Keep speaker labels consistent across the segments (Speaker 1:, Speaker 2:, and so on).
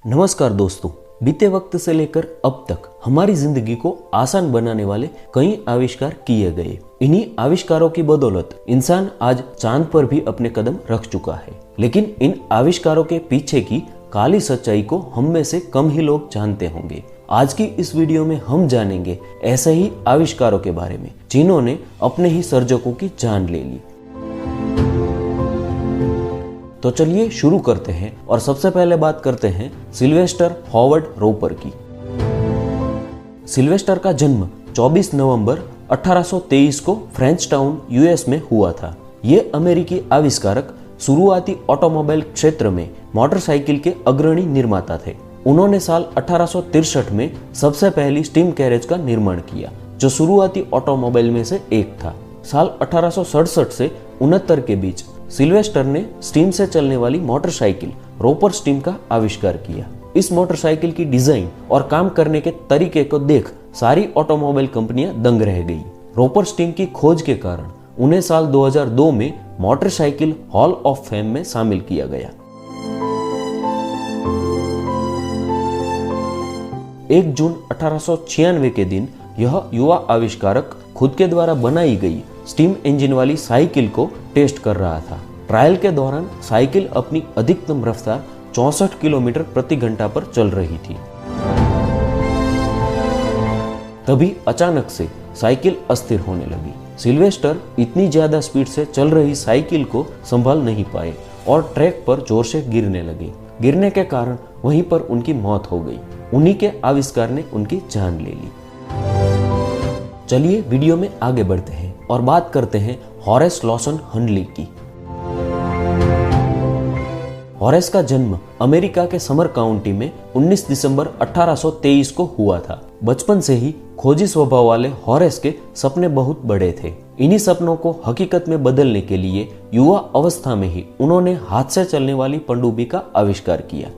Speaker 1: नमस्कार दोस्तों, बीते वक्त से लेकर अब तक हमारी जिंदगी को आसान बनाने वाले कई आविष्कार किए गए। इन्हीं आविष्कारों की बदौलत इंसान आज चांद पर भी अपने कदम रख चुका है। लेकिन इन आविष्कारों के पीछे की काली सच्चाई को हम में से कम ही लोग जानते होंगे। आज की इस वीडियो में हम जानेंगे ऐसे ही आविष्कारों के बारे में जिन्होंने अपने ही सर्जकों की जान ले ली। तो चलिए शुरू करते हैं और सबसे पहले बात करते हैं सिल्वेस्टर हॉवर्ड रोपर की। सिल्वेस्टर का जन्म 24 नवंबर 1823 को फ्रेंच टाउन यूएस में हुआ था। ये अमेरिकी आविष्कारक शुरुआती ऑटोमोबाइल क्षेत्र में मोटरसाइकिल के अग्रणी निर्माता थे। उन्होंने साल 1863 में सबसे पहली स्टीम कैरेज का निर्माण किया, जो शुरुआती ऑटोमोबाइल में से एक था। साल 1867 से 69 के बीच सिल्वेस्टर ने स्टीम से चलने वाली मोटरसाइकिल रोपर स्टीम का आविष्कार किया। इस मोटरसाइकिल की डिजाइन और काम करने के तरीके को देख सारी ऑटोमोबाइल कंपनियां दंग रह गई। रोपर स्टीम की खोज के कारण उन्हें साल 2002 में मोटरसाइकिल हॉल ऑफ फेम में शामिल किया गया। 1 जून 1896 के दिन यह युवा आविष्कारक खुद के द्वारा बनाई गई स्टीम इंजन वाली साइकिल को टेस्ट कर रहा था। ट्रायल के दौरान साइकिल अपनी अधिकतम रफ्तार 64 किलोमीटर प्रति घंटा पर चल रही थी। तभी अचानक से साइकिल अस्थिर होने लगी। सिल्वेस्टर इतनी ज्यादा स्पीड से चल रही साइकिल को संभाल नहीं पाए और ट्रैक पर जोर से गिरने लगे। गिरने के कारण वहीं पर उनकी मौत हो गई। उन्हीं के आविष्कार ने उनकी जान ले ली। चलिए वीडियो में आगे बढ़ते हैं और बात करते हैं हॉरेस लॉसन हनली की। हॉरेस का जन्म अमेरिका के समर काउंटी में 19 दिसंबर 1823 को हुआ था। बचपन से ही खोजी स्वभाव वाले हॉरेस के सपने बहुत बड़े थे। इन्हीं सपनों को हकीकत में बदलने के लिए युवा अवस्था में ही उन्होंने हाथ से चलने वाली पनडुब्बी का आविष्कार किया।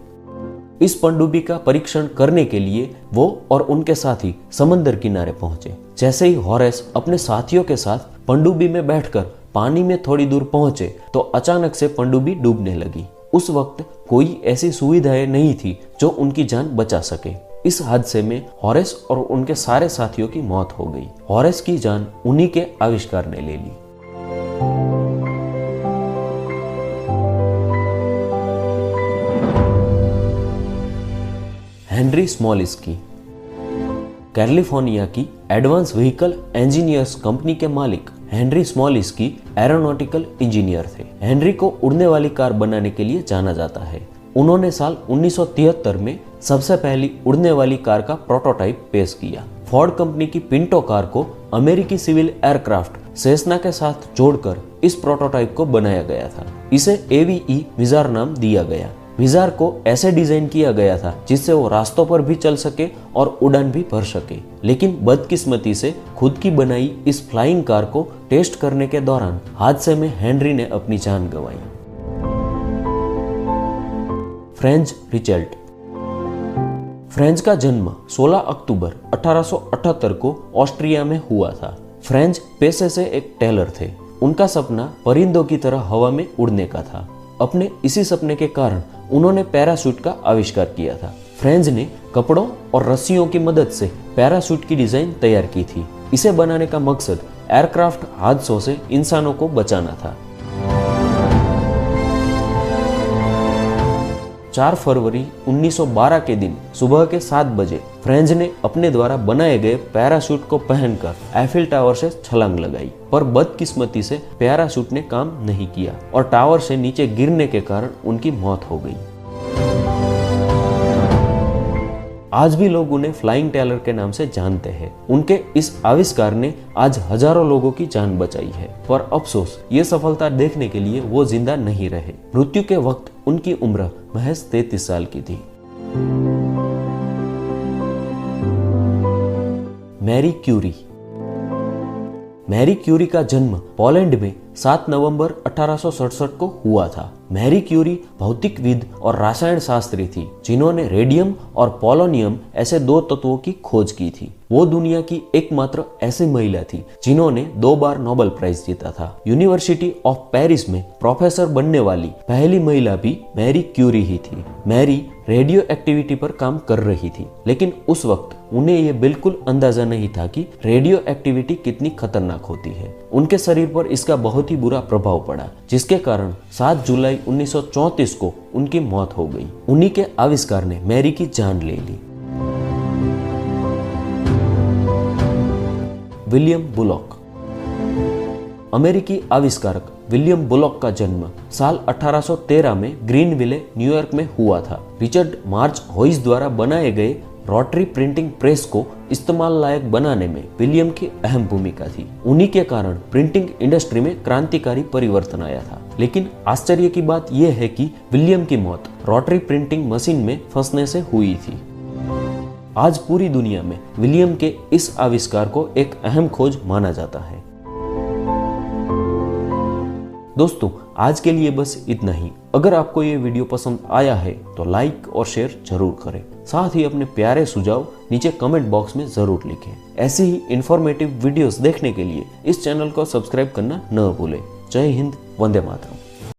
Speaker 1: इस पनडुब्बी का परीक्षण करने के लिए वो और उनके साथी समंदर किनारे पहुंचे। जैसे ही हॉरेस अपने साथियों के साथ पनडुब्बी में बैठकर पानी में थोड़ी दूर पहुंचे तो अचानक से पनडुब्बी डूबने लगी। उस वक्त कोई ऐसी सुविधाएं नहीं थी जो उनकी जान बचा सके। इस हादसे में हॉरेस और उनके सारे साथियों की मौत हो गई। हॉरेस की जान उन्हीं के आविष्कार ने ले ली। हेनरी स्मॉलिस्की कैलिफोर्निया की एडवांस व्हीकल इंजीनियर्स कंपनी के मालिक हेनरी स्मॉलिस्की एरोनॉटिकल इंजीनियर थे। हेनरी को उड़ने वाली कार बनाने के लिए जाना जाता है। उन्होंने साल 1973 में सबसे पहली उड़ने वाली कार का प्रोटोटाइप पेश किया। फोर्ड कंपनी की पिंटो कार को अमेरिकी सिविल एयरक्राफ्ट सेस्ना के साथ जोड़कर इस प्रोटोटाइप को बनाया गया था। इसे AVE विजार नाम दिया गया। विजार को ऐसे डिजाइन किया गया था जिससे वो रास्तों पर भी चल सके और उड़ान भी भर सके। लेकिन बदकिस्मती से खुद की बनाई इस फ्लाइंग कार को टेस्ट करने के दौरान हादसे में हेनरी ने अपनी जान गंवाई। फ्रेंच रिचल्ट। फ्रेंच का जन्म 16 अक्टूबर 1878 को ऑस्ट्रिया में हुआ था। फ्रेंच पेशे से एक टेलर थे। उनका सपना परिंदों की तरह हवा में उड़ने का था। अपने इसी सपने के कारण उन्होंने पैराशूट का आविष्कार किया था। फ्रेंच ने कपड़ों और रस्सियों की मदद से पैराशूट की डिजाइन तैयार की थी। इसे बनाने का मकसद एयरक्राफ्ट हादसों से इंसानों को बचाना था। 4 फरवरी 1912 के दिन सुबह के 7 बजे फ्रेंच ने अपने द्वारा बनाए गए पैराशूट को पहनकर एफिल टावर से छलांग लगाई, पर बदकिस्मती से पैराशूट ने काम नहीं किया और टावर से नीचे गिरने के कारण उनकी मौत हो गई। आज भी लोग उन्हें फ्लाइंग टेलर के नाम से जानते हैं। उनके इस आविष्कार ने आज हजारों लोगों की जान बचाई है, पर अफसोस ये सफलता देखने के लिए वो जिंदा नहीं रहे। मृत्यु के वक्त उनकी उम्र महज 33 साल की थी। Marie Curie. मैरी क्यूरी का जन्म पोलैंड में 7 नवंबर 1867 को हुआ था। मैरी क्यूरी भौतिकविद और रसायन शास्त्री थी जिन्होंने रेडियम और पोलोनियम ऐसे 2 तत्वों की खोज की थी। वो दुनिया की एकमात्र ऐसी महिला थी जिन्होंने 2 बार नोबेल प्राइज जीता था। यूनिवर्सिटी ऑफ पेरिस में प्रोफेसर बनने वाली पहली महिला भी मैरी क्यूरी ही थी। मैरी रेडियो एक्टिविटी पर काम कर रही थी, लेकिन उस वक्त उन्हें यह बिल्कुल अंदाजा नहीं था कि रेडियो एक्टिविटी कितनी खतरनाक होती है। उनके शरीर पर इसका बहुत ही बुरा प्रभाव पड़ा, जिसके कारण 7 जुलाई 1934 को उनकी मौत हो गई। उन्हीं के आविष्कार ने मैरी की जान ले ली। William bullock. अमेरिकी आविष्कारक विलियम बुलॉक का जन्म साल 1813 में ग्रीनविले, न्यूयॉर्क में हुआ था। रिचर्ड मार्च होइस द्वारा बनाए गए रोटरी प्रिंटिंग प्रेस को इस्तेमाल लायक बनाने में विलियम की अहम भूमिका थी। उन्हीं के कारण प्रिंटिंग इंडस्ट्री में क्रांतिकारी परिवर्तन आया था। लेकिन आश्चर्य की बात यह है कि विलियम की मौत रोटरी प्रिंटिंग मशीन में फंसने से हुई थी। आज पूरी दुनिया में विलियम के इस आविष्कार को एक अहम खोज माना जाता है। दोस्तों, आज के लिए बस इतना ही। अगर आपको ये वीडियो पसंद आया है तो लाइक और शेयर जरूर करें। साथ ही अपने प्यारे सुझाव नीचे कमेंट बॉक्स में जरूर लिखें। ऐसी ही इंफॉर्मेटिव वीडियोस देखने के लिए इस चैनल को सब्सक्राइब करना न भूलें। जय हिंद, वंदे मातरम।